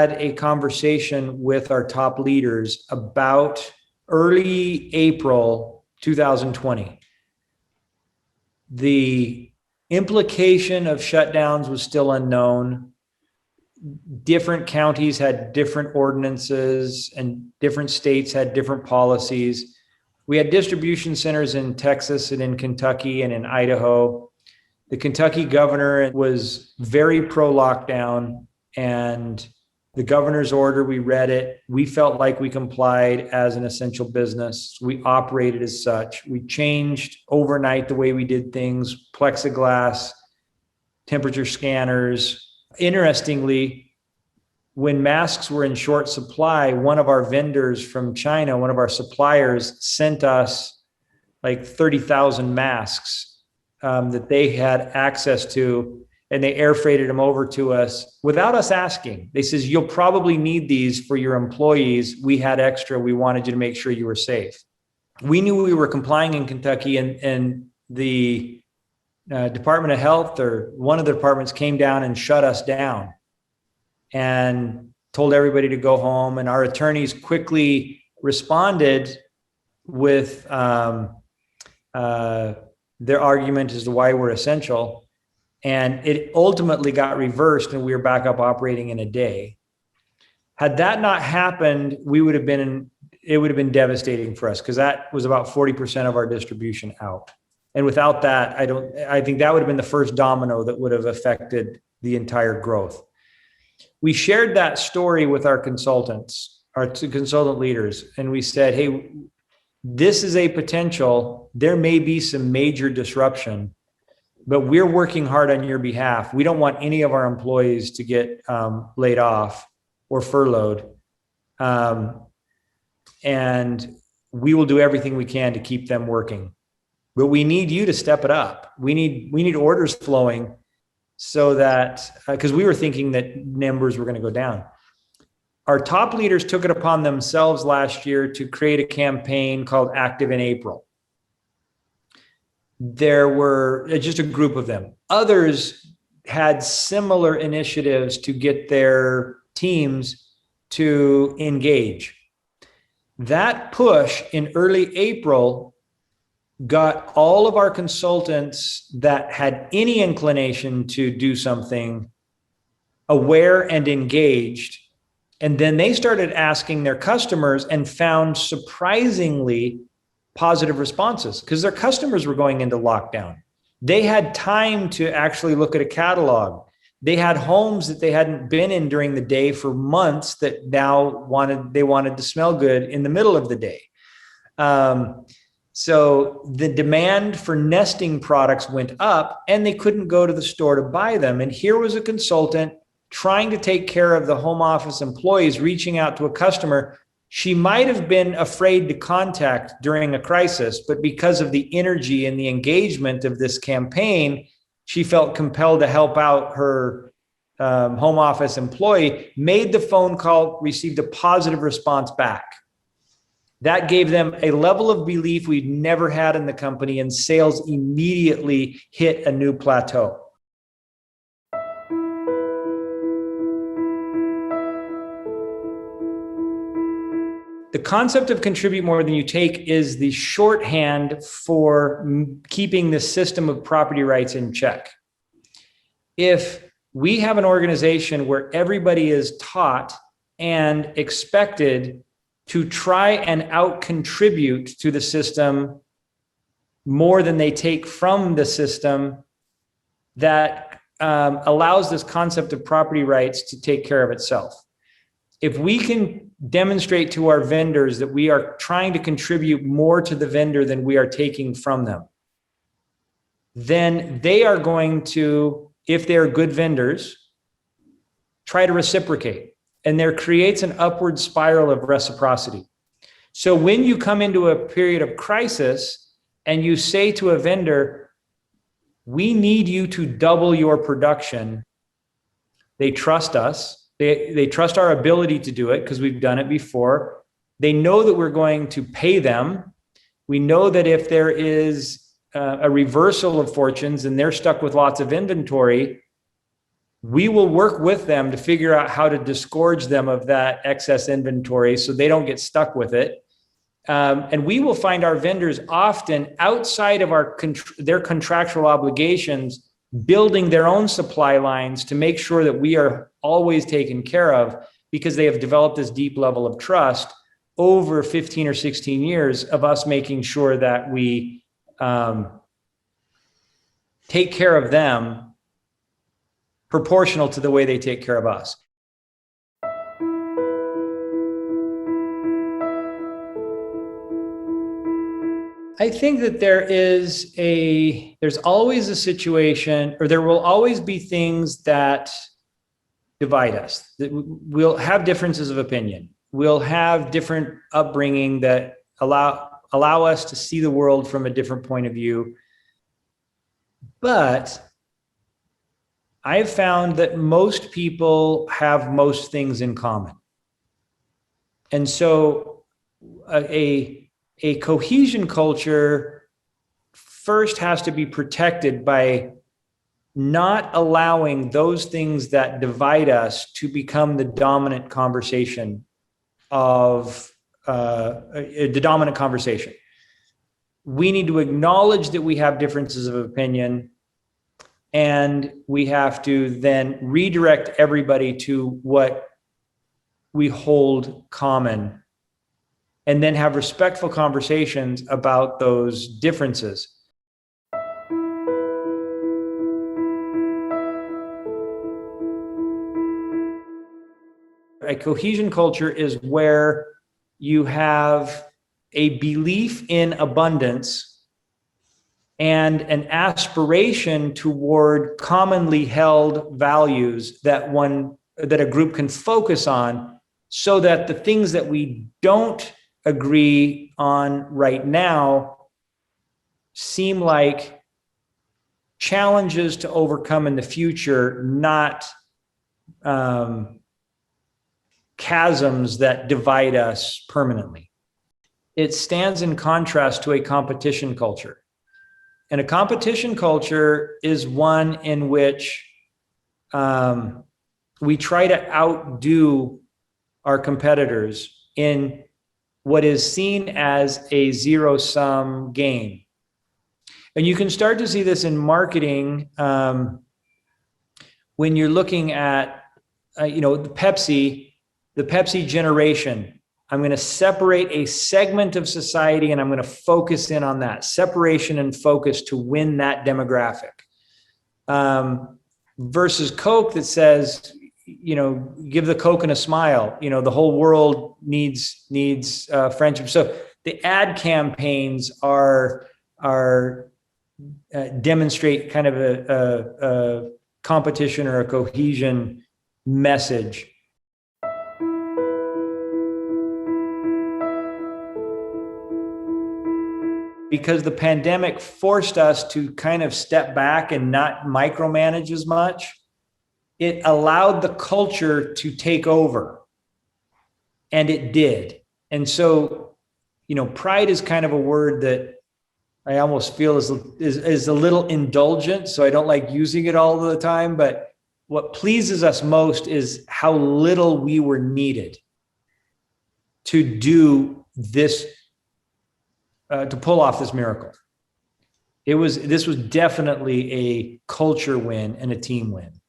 had a conversation with our top leaders about early April 2020. The implication of shutdowns was still unknown. Different counties had different ordinances and different states had different policies. We had distribution centers in Texas and in Kentucky and in Idaho. The Kentucky governor was very pro-lockdown, and the governor's order, we read it. We felt like we complied as an essential business. We operated as such. We changed overnight the way we did things, plexiglass, temperature scanners. Interestingly, when masks were in short supply, one of our vendors from China, one of our suppliers, sent us like 30,000 masks that they had access to, and they air freighted them over to us without us asking. They says, you'll probably need these for your employees. We had extra. We wanted you to make sure you were safe. We knew we were complying in Kentucky, and the Department of Health, or one of the departments, came down and shut us down and told everybody to go home. And our attorneys quickly responded with their argument as to why we're essential. And it ultimately got reversed, and we were back up operating in a day. Had that not happened, it would have been devastating for us, because that was about 40% of our distribution out. And without that, I think that would have been the first domino that would have affected the entire growth. We shared that story with our consultants, our consultant leaders, and we said, hey, this is a potential. There may be some major disruption, but we're working hard on your behalf. We don't want any of our employees to get laid off or furloughed. And we will do everything we can to keep them working. But we need you to step it up. We need orders flowing, so that, because we were thinking that numbers were going to go down. Our top leaders took it upon themselves last year to create a campaign called Active in April. There were just a group of them. Others had similar initiatives to get their teams to engage. That push in early April got all of our consultants that had any inclination to do something aware and engaged. And then they started asking their customers and found surprisingly positive responses, because their customers were going into lockdown. They had time to actually look at a catalog. They had homes that they hadn't been in during the day for months that now wanted to smell good in the middle of the day. So the demand for nesting products went up, and they couldn't go to the store to buy them. And here was a consultant trying to take care of the home office employees, reaching out to a customer she might have been afraid to contact during a crisis, but because of the energy and the engagement of this campaign, she felt compelled to help out her home office employee, made the phone call, received a positive response back. That gave them a level of belief we'd never had in the company, and sales immediately hit a new plateau. The concept of contribute more than you take is the shorthand for keeping the system of property rights in check. If we have an organization where everybody is taught and expected to try and out-contribute to the system more than they take from the system, that allows this concept of property rights to take care of itself. If we can demonstrate to our vendors that we are trying to contribute more to the vendor than we are taking from them, then they are going to, if they're good vendors, try to reciprocate. And there creates an upward spiral of reciprocity. So when you come into a period of crisis and you say to a vendor, we need you to double your production, they trust us. They trust our ability to do it because we've done it before. They know that we're going to pay them. We know that if there is a reversal of fortunes and they're stuck with lots of inventory, we will work with them to figure out how to disgorge them of that excess inventory so they don't get stuck with it. And we will find our vendors often outside of their contractual obligations, building their own supply lines to make sure that we are always taken care of, because they have developed this deep level of trust over 15 or 16 years of us making sure that we take care of them proportional to the way they take care of us. I think that there's always a situation, or there will always be things that divide us. We'll have differences of opinion. We'll have different upbringing that allow us to see the world from a different point of view. But I've found that most people have most things in common. And so a cohesion culture first has to be protected by not allowing those things that divide us to become the dominant conversation We need to acknowledge that we have differences of opinion, and we have to then redirect everybody to what we hold common, and then have respectful conversations about those differences. A cohesion culture is where you have a belief in abundance and an aspiration toward commonly held values that a group can focus on, so that the things that we don't agree on right now seem like challenges to overcome in the future, not chasms that divide us permanently. It stands in contrast to a competition culture. And a competition culture is one in which we try to outdo our competitors in what is seen as a zero-sum game. And you can start to see this in marketing when you're looking at, the Pepsi generation. I'm going to separate a segment of society and I'm going to focus in on that separation and focus to win that demographic. Versus Coke that says, give the Coke and a smile. The whole world needs friendship. So the ad campaigns demonstrate kind of a competition or a cohesion message. Because the pandemic forced us to kind of step back and not micromanage as much, it allowed the culture to take over. And it did. And so, pride is kind of a word that I almost feel is a little indulgent. So I don't like using it all the time. But what pleases us most is how little we were needed to do this, to pull off this miracle. This was definitely a culture win and a team win.